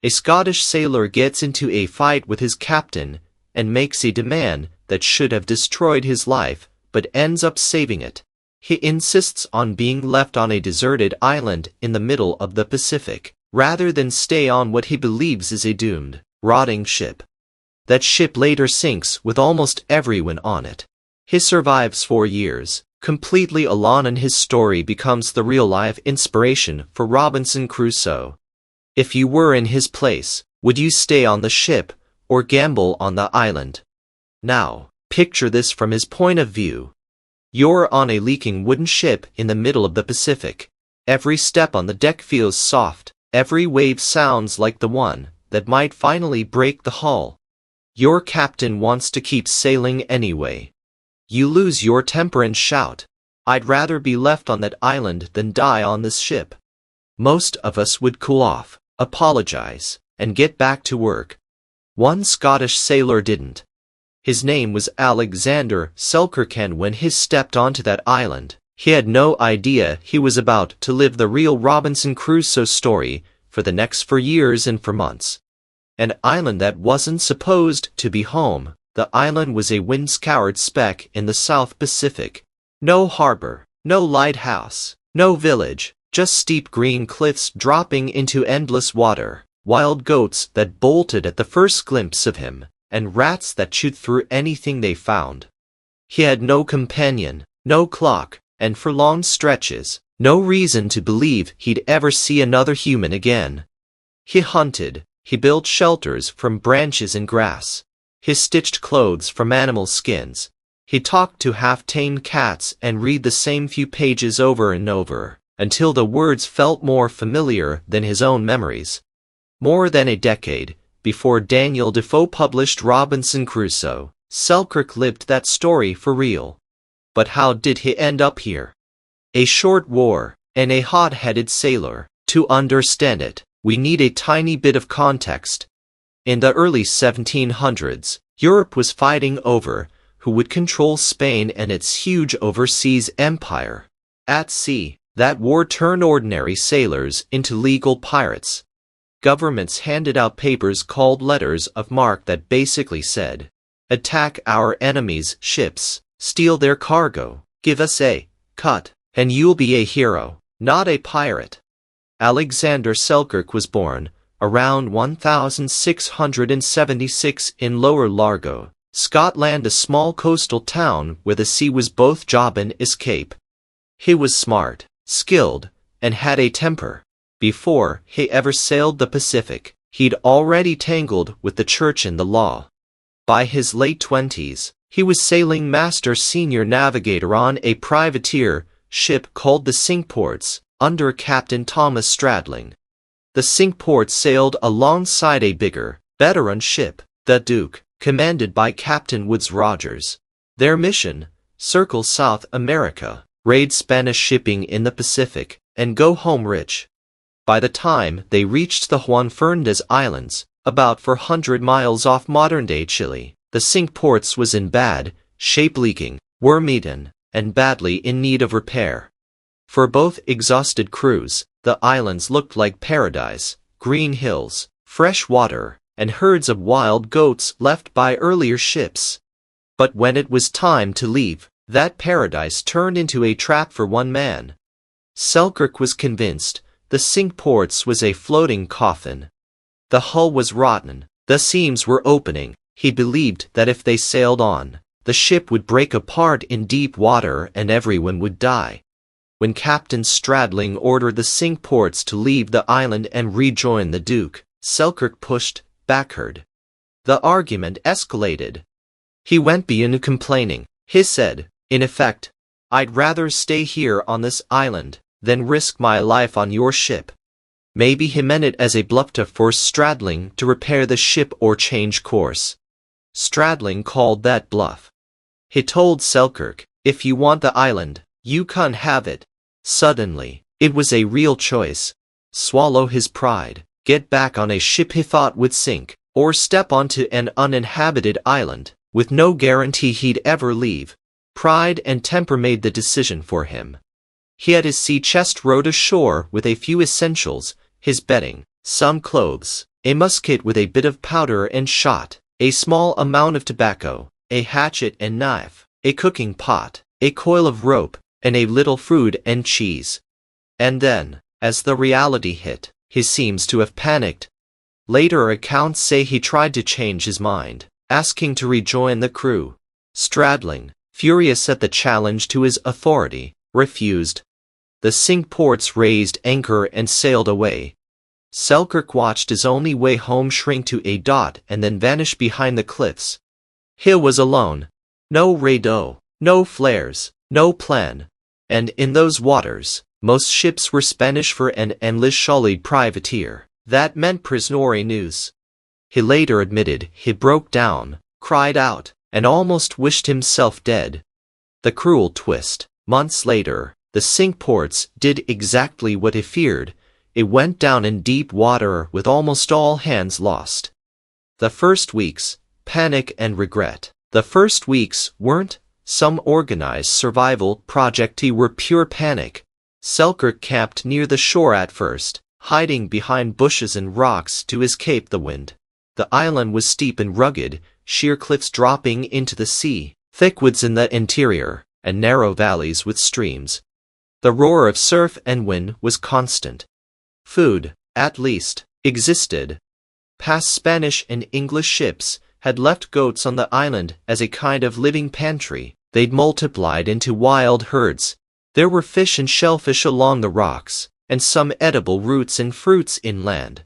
A Scottish sailor gets into a fight with his captain and makes a demand that should have destroyed his life, but ends up saving it. He insists on being left on a deserted island in the middle of the Pacific, rather than stay on what he believes is a doomed, rotting ship. That ship later sinks with almost everyone on it. He survives 4 years, completely alone, and his story becomes the real-life inspiration for Robinson Crusoe. If you were in his place, would you stay on the ship or gamble on the island? Now, picture this from his point of view. You're on a leaking wooden ship in the middle of the Pacific. Every step on the deck feels soft. Every wave sounds like the one that might finally break the hull. Your captain wants to keep sailing anyway. You lose your temper and shout, "I'd rather be left on that island than die on this ship." Most of us would cool off, apologize, and get back to work. One Scottish sailor didn't. His name was Alexander Selkirk, and when he stepped onto that island, he had no idea he was about to live the real Robinson Crusoe story for the next 4 years and 4 months. An island that wasn't supposed to be home. The island was a wind-scoured speck in the South Pacific. No harbor, no lighthouse, no village, just steep green cliffs dropping into endless water, wild goats that bolted at the first glimpse of him, and rats that chewed through anything they found. He had no companion, no clock, and for long stretches, no reason to believe he'd ever see another human again. He hunted, he built shelters from branches and grass. He stitched clothes from animal skins. He talked to half-tamed cats and read the same few pages over and over, until the words felt more familiar than his own memories. More than a decade before Daniel Defoe published Robinson Crusoe, Selkirk lived that story for real. But how did he end up here? A short war, and a hot-headed sailor. To understand it, we need a tiny bit of context. In the early 1700s, Europe was fighting over who would control Spain and its huge overseas empire. At sea, that war turned ordinary sailors into legal pirates. Governments handed out papers called letters of marque that basically said, "Attack our enemies' ships, steal their cargo, give us a cut, and you'll be a hero, not a pirate." Alexander Selkirk was born around 1676 in Lower Largo, Scotland, a small coastal town where the sea was both job and escape. He was smart, skilled, and had a temper. Before he ever sailed the Pacific, he'd already tangled with the church and the law. By his late 20s, he was sailing master senior navigator on a privateer ship called the Cinque-Ports, under Captain Thomas Stradling. The Cinque-Ports sailed alongside a bigger, better-run ship, the Duke, commanded by Captain Woodes Rogers. Their mission: circle South America, raid Spanish shipping in the Pacific, and go home rich. By the time they reached the Juan Fernández Islands, about 400 miles off modern-day Chile, the Cinque-Ports was in bad shape, leaking, worm-eaten, and badly in need of repair. For both exhausted crews, the islands looked like paradise: green hills, fresh water, and herds of wild goats left by earlier ships. But when it was time to leave, that paradise turned into a trap for one man. Selkirk was convinced the Cinque-Ports was a floating coffin. The hull was rotten, the seams were opening. He believed that if they sailed on, the ship would break apart in deep water and everyone would die. When Captain Stradling ordered the Cinque-Ports to leave the island and rejoin the Duke, Selkirk pushed backward. The argument escalated. He went beyond complaining. He said, in effect, "I'd rather stay here on this island than risk my life on your ship." Maybe he meant it as a bluff to force Stradling to repair the ship or change course. Stradling called that bluff. He told Selkirk, "If you want the island, you can't have it." Suddenly, it was a real choice. Swallow his pride, get back on a ship he thought would sink, or step onto an uninhabited island, with no guarantee he'd ever leave. Pride and temper made the decision for him. He had his sea chest rowed ashore with a few essentials: his bedding, some clothes, a musket with a bit of powder and shot, a small amount of tobacco, a hatchet and knife, a cooking pot, a coil of rope, and a little fruit and cheese. And then, as the reality hit, he seems to have panicked. Later accounts say he tried to change his mind, asking to rejoin the crew. Stradling, furious at the challenge to his authority, refused. The Cinque Ports raised anchor and sailed away. Selkirk watched his only way home shrink to a dot and then vanish behind the cliffs. He was alone. No radeau, no flares, no plan. And in those waters, most ships were Spanish for an English-solid privateer. That meant prisoner news. He later admitted he broke down, cried out, and almost wished himself dead. The cruel twist. Months later, the Cinque Ports did exactly what he feared. It went down in deep water with almost all hands lost. The first weeks, panic and regret. The first weeks weren't some organized survival project, they were pure panic. Selkirk camped near the shore at first, hiding behind bushes and rocks to escape the wind. The island was steep and rugged, sheer cliffs dropping into the sea, thick woods in the interior, and narrow valleys with streams. The roar of surf and wind was constant. Food, at least, existed. Past Spanish and English ships had left goats on the island as a kind of living pantry. They'd multiplied into wild herds. There were fish and shellfish along the rocks, and some edible roots and fruits inland.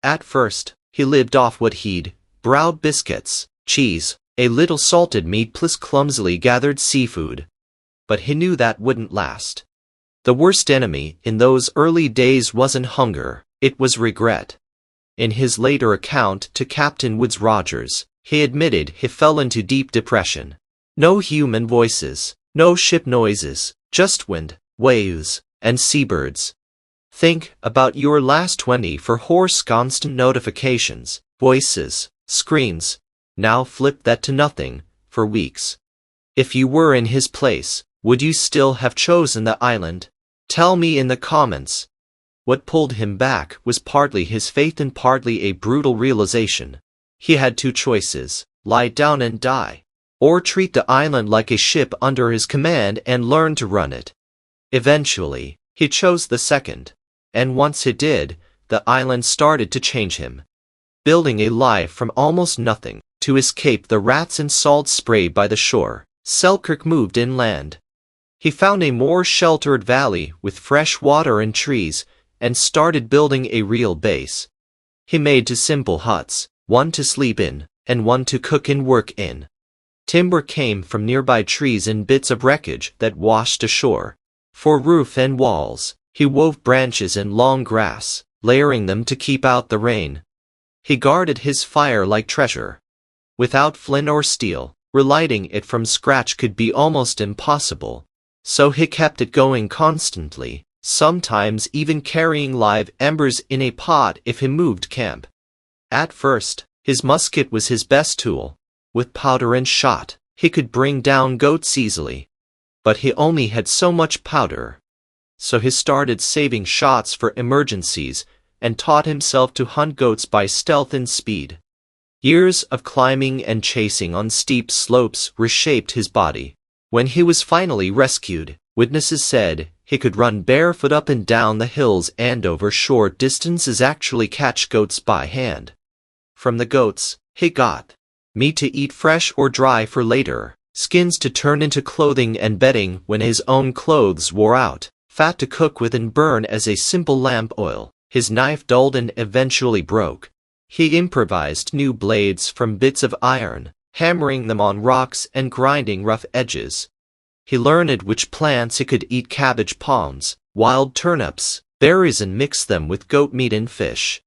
At first, he lived off what he'd brewed: biscuits, cheese, a little salted meat plus clumsily gathered seafood. But he knew that wouldn't last. The worst enemy in those early days wasn't hunger, it was regret. In his later account to Captain Woodes Rogers, he admitted he fell into deep depression. No human voices, no ship noises, just wind, waves, and seabirds. Think about your last 24 constant notifications, voices, screens. Now flip that to nothing, for weeks. If you were in his place, would you still have chosen the island? Tell me in the comments. What pulled him back was partly his faith and partly a brutal realization. He had two choices: lie down and die, or treat the island like a ship under his command and learn to run it. Eventually, he chose the second, and once he did, the island started to change him. Building a life from almost nothing, to escape the rats and salt spray by the shore, Selkirk moved inland. He found a more sheltered valley with fresh water and trees, and started building a real base. He made two simple huts, one to sleep in, and one to cook and work in. Timber came from nearby trees and bits of wreckage that washed ashore. For roof and walls, he wove branches and long grass, layering them to keep out the rain. He guarded his fire like treasure. Without flint or steel, relighting it from scratch could be almost impossible. So he kept it going constantly, sometimes even carrying live embers in a pot if he moved camp. At first, his musket was his best tool. With powder and shot, he could bring down goats easily. But he only had so much powder. So he started saving shots for emergencies, and taught himself to hunt goats by stealth and speed. Years of climbing and chasing on steep slopes reshaped his body. When he was finally rescued, witnesses said he could run barefoot up and down the hills and over short distances, actually catch goats by hand. From the goats, he got meat to eat fresh or dry for later, skins to turn into clothing and bedding when his own clothes wore out, fat to cook with and burn as a simple lamp oil. His knife dulled and eventually broke. He improvised new blades from bits of iron, hammering them on rocks and grinding rough edges. He learned which plants he could eat: cabbage palms, wild turnips, berries, and mix them with goat meat and fish.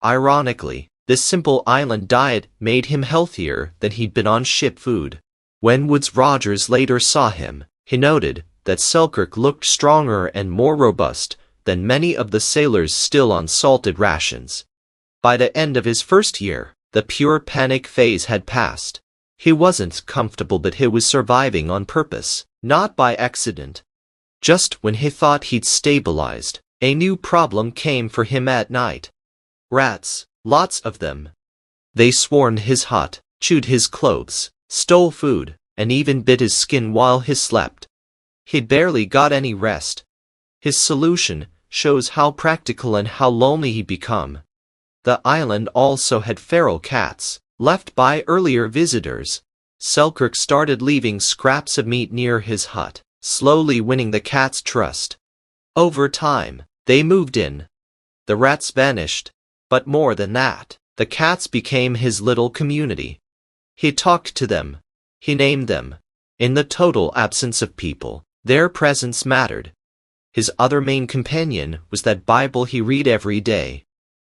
Ironically, this simple island diet made him healthier than he'd been on ship food. When Woodes Rogers later saw him, he noted that Selkirk looked stronger and more robust than many of the sailors still on salted rations. By the end of his first year, the pure panic phase had passed. He wasn't comfortable, but he was surviving on purpose, not by accident. Just when he thought he'd stabilized, a new problem came for him at night. Rats. lots of them. They swarmed his hut, chewed his clothes, stole food, and even bit his skin while he slept. He'd barely got any rest. His solution shows how practical and how lonely he'd become. The island also had feral cats, left by earlier visitors. Selkirk started leaving scraps of meat near his hut, slowly winning the cats' trust. Over time, they moved in. The rats vanished, but more than that, the cats became his little community. He talked to them. He named them. In the total absence of people, their presence mattered. His other main companion was that Bible he read every day.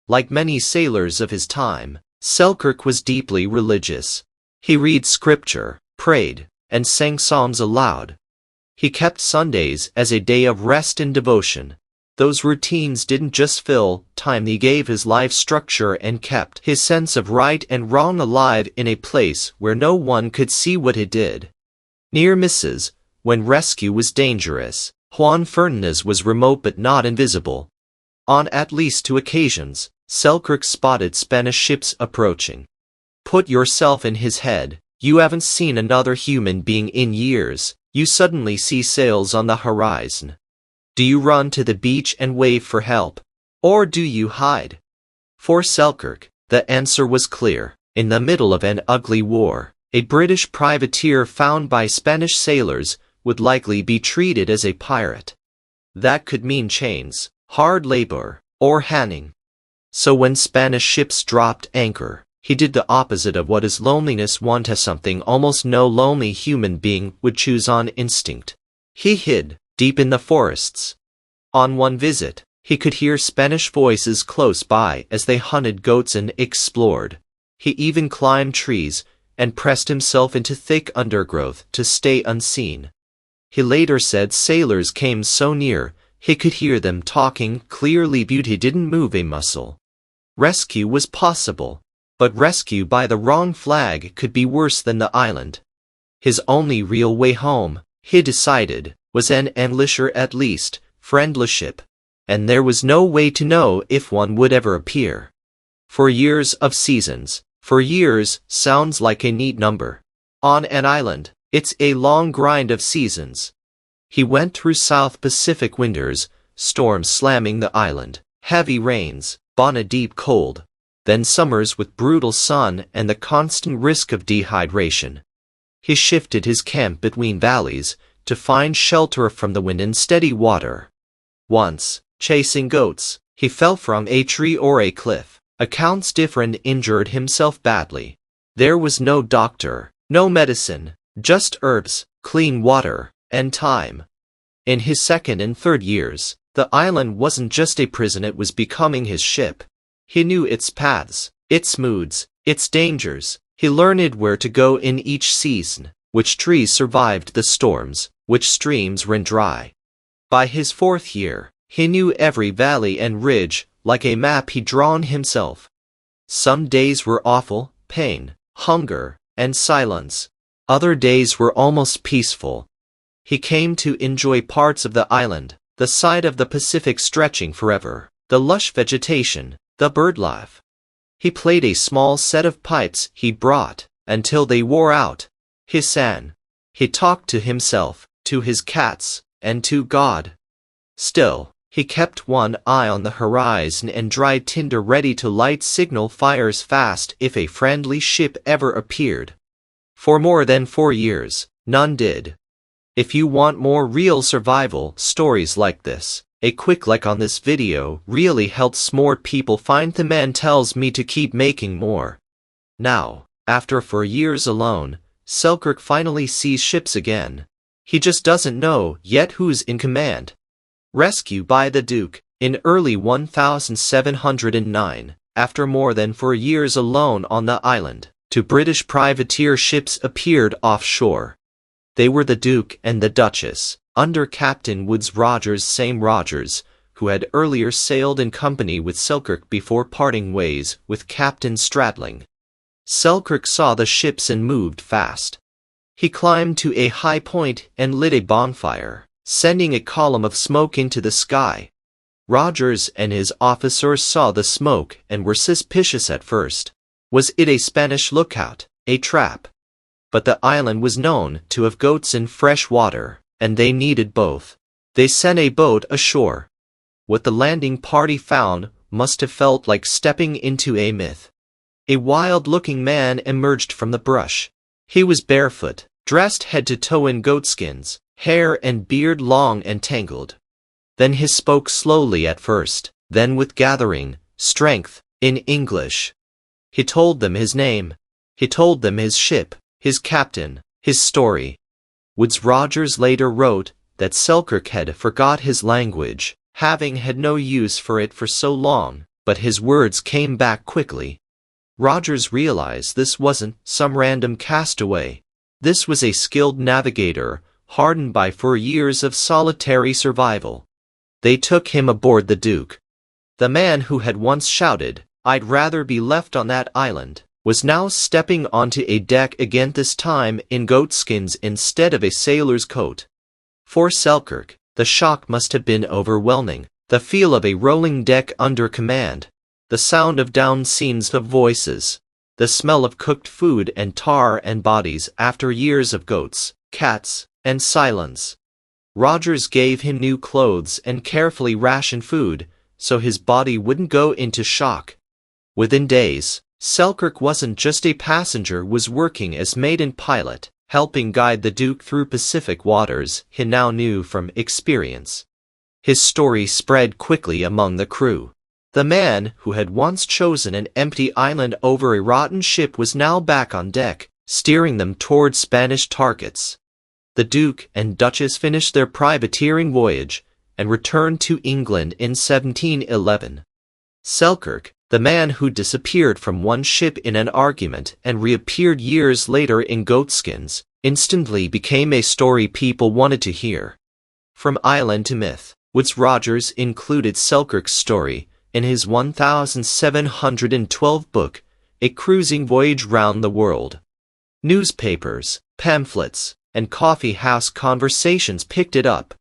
Like many sailors of his time, Selkirk was deeply religious. He read scripture, prayed, and sang psalms aloud. He kept Sundays as a day of rest and devotion. Those routines didn't just fill time, they gave his life structure and kept his sense of right and wrong alive in a place where no one could see what he did. Near misses, when rescue was dangerous, Juan Fernández was remote but not invisible. On at least 2 occasions, Selkirk spotted Spanish ships approaching. Put yourself in his head. You haven't seen another human being in years. You suddenly see sails on the horizon. Do you run to the beach and wave for help? Or do you hide? For Selkirk, the answer was clear. In the middle of an ugly war, a British privateer found by Spanish sailors would likely be treated as a pirate. That could mean chains, hard labor, or hanging. So when Spanish ships dropped anchor, he did the opposite of what his loneliness wanted, something almost no lonely human being would choose on instinct. He hid, deep in the forests. On one visit, he could hear Spanish voices close by as they hunted goats and explored. He even climbed trees and pressed himself into thick undergrowth to stay unseen. He later said sailors came so near, he could hear them talking clearly, but he didn't move a muscle. Rescue was possible, but rescue by the wrong flag could be worse than the island. His only real way home, he decided, was an English or at least friendly ship, and there was no way to know if one would ever appear. For years of seasons, for years sounds like a neat number. On an island, it's a long grind of seasons. He went through South Pacific winters, storms slamming the island, heavy rains, on a deep cold, then summers with brutal sun and the constant risk of dehydration. He shifted his camp between valleys to find shelter from the wind and steady water. Once, chasing goats, he fell from a tree or a cliff. Accounts differ and injured himself badly. There was no doctor, no medicine, just herbs, clean water, and time. In his 2nd and 3rd years, the island wasn't just a prison, it was becoming his ship. He knew its paths, its moods, its dangers. He learned where to go in each season, which trees survived the storms, which streams ran dry. By his 4th year, he knew every valley and ridge, like a map he'd drawn himself. Some days were awful, pain, hunger, and silence. Other days were almost peaceful. He came to enjoy parts of the island, the side of the Pacific stretching forever, the lush vegetation, the birdlife. He played a small set of pipes he brought, until they wore out. He sang. He talked to himself, to his cats, and to God. Still, he kept one eye on the horizon and dry tinder ready to light signal fires fast if a friendly ship ever appeared. For more than 4 years, none did. If you want more real survival stories like this, a quick like on this video really helps more people find them and tells me to keep making more. Now, after 4 years alone, Selkirk finally sees ships again. He just doesn't know yet who's in command. Rescue by the Duke. In early 1709, after more than 4 years alone on the island, 2 British privateer ships appeared offshore. They were the Duke and the Duchess, under Captain Woodes Rogers, same Rogers, who had earlier sailed in company with Selkirk before parting ways with Captain Stradling. Selkirk saw the ships and moved fast. He climbed to a high point and lit a bonfire, sending a column of smoke into the sky. Rogers and his officers saw the smoke and were suspicious at first. Was it a Spanish lookout, a trap? But the island was known to have goats in fresh water, and they needed both. They sent a boat ashore. What the landing party found must have felt like stepping into a myth. A wild-looking man emerged from the brush. He was barefoot, dressed head to toe in goatskins, hair and beard long and tangled. Then he spoke slowly at first, then with gathering strength, in English. He told them his name. He told them his ship, his captain, his story. Woodes Rogers later wrote that Selkirk had forgot his language, having had no use for it for so long, but his words came back quickly. Rogers realized this wasn't some random castaway. This was a skilled navigator, hardened by 4 years of solitary survival. They took him aboard the Duke. The man who had once shouted, "I'd rather be left on that island," was now stepping onto a deck again, this time in goatskins instead of a sailor's coat. For Selkirk, the shock must have been overwhelming. The feel of a rolling deck under command, the sound of downed scenes of voices, the smell of cooked food and tar and bodies after years of goats, cats, and silence. Rogers gave him new clothes and carefully rationed food, so his body wouldn't go into shock. Within days, Selkirk wasn't just a passenger, was working as mate and pilot, helping guide the Duke through Pacific waters he now knew from experience. His story spread quickly among the crew. The man who had once chosen an empty island over a rotten ship was now back on deck, steering them toward Spanish targets. The Duke and Duchess finished their privateering voyage and returned to England in 1711. Selkirk, the man who disappeared from one ship in an argument and reappeared years later in goatskins, instantly became a story people wanted to hear. From island to myth, Woodes Rogers included Selkirk's story in his 1712 book, A Cruising Voyage Round the World. Newspapers, pamphlets, and coffee house conversations picked it up.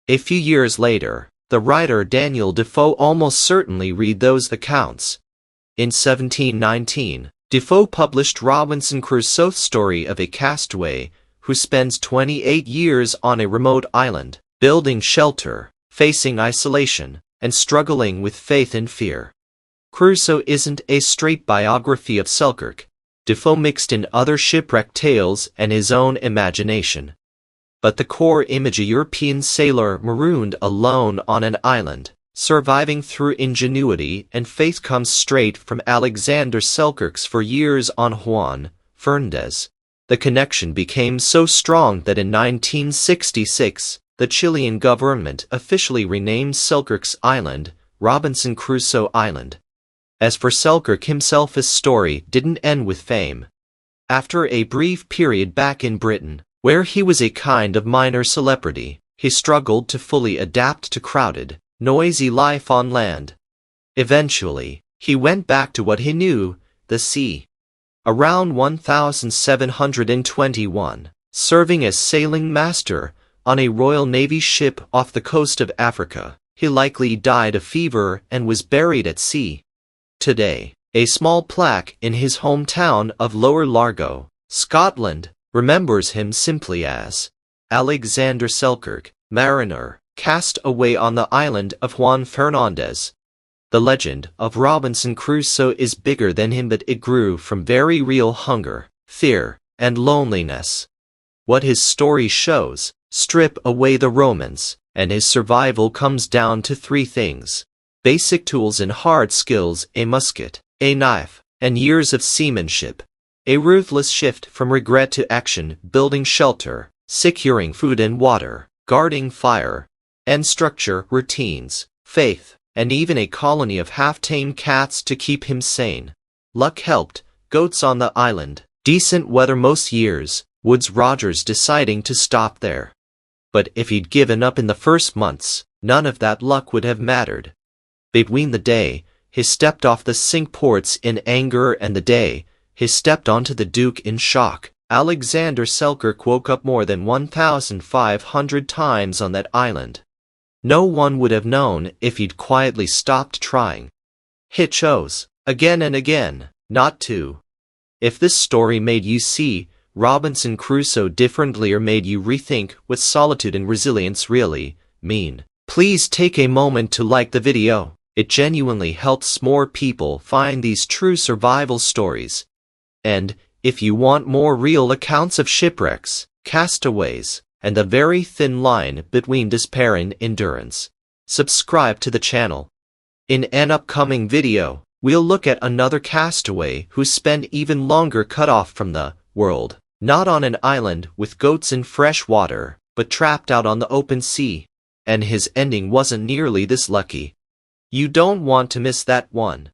A few years later, the writer Daniel Defoe almost certainly read those accounts. In 1719, Defoe published Robinson Crusoe's story of a castaway who spends 28 years on a remote island, building shelter, facing isolation, and struggling with faith and fear. Crusoe isn't a straight biography of Selkirk. Defoe mixed in other shipwreck tales and his own imagination. But the core image, a European sailor marooned alone on an island, surviving through ingenuity and faith, comes straight from Alexander Selkirk's 4 years on Juan Fernández. The connection became so strong that in 1966, the Chilean government officially renamed Selkirk's island Robinson Crusoe Island. As for Selkirk himself, his story didn't end with fame. After a brief period back in Britain, where he was a kind of minor celebrity, he struggled to fully adapt to crowded, noisy life on land. Eventually, he went back to what he knew, the sea. Around 1721, serving as sailing master on a Royal Navy ship off the coast of Africa, he likely died of fever and was buried at sea. Today, a small plaque in his hometown of Lower Largo, Scotland, remembers him simply as Alexander Selkirk, mariner, cast away on the island of Juan Fernández. The legend of Robinson Crusoe is bigger than him, but it grew from very real hunger, fear, and loneliness. What his story shows, strip away the romance, and his survival comes down to 3 things. Basic tools and hard skills: a musket, a knife, and years of seamanship. A ruthless shift from regret to action, building shelter, securing food and water, guarding fire, and structure, routines, faith, and even a colony of half-tamed cats to keep him sane. Luck helped, goats on the island, decent weather most years, Woodes Rogers deciding to stop there. But if he'd given up in the first months, none of that luck would have mattered. Between the day he stepped off the Cinque Ports in anger and the day he stepped onto the Duke in shock, Alexander Selkirk woke up more than 1,500 times on that island. No one would have known if he'd quietly stopped trying. He chose, again and again, not to. If this story made you see Robinson Crusoe differently or made you rethink what solitude and resilience really mean, please take a moment to like the video. It genuinely helps more people find these true survival stories. And, if you want more real accounts of shipwrecks, castaways, and the very thin line between despair and endurance, subscribe to the channel. In an upcoming video, we'll look at another castaway who spent even longer cut off from the world, not on an island with goats in fresh water, but trapped out on the open sea. And his ending wasn't nearly this lucky. You don't want to miss that one.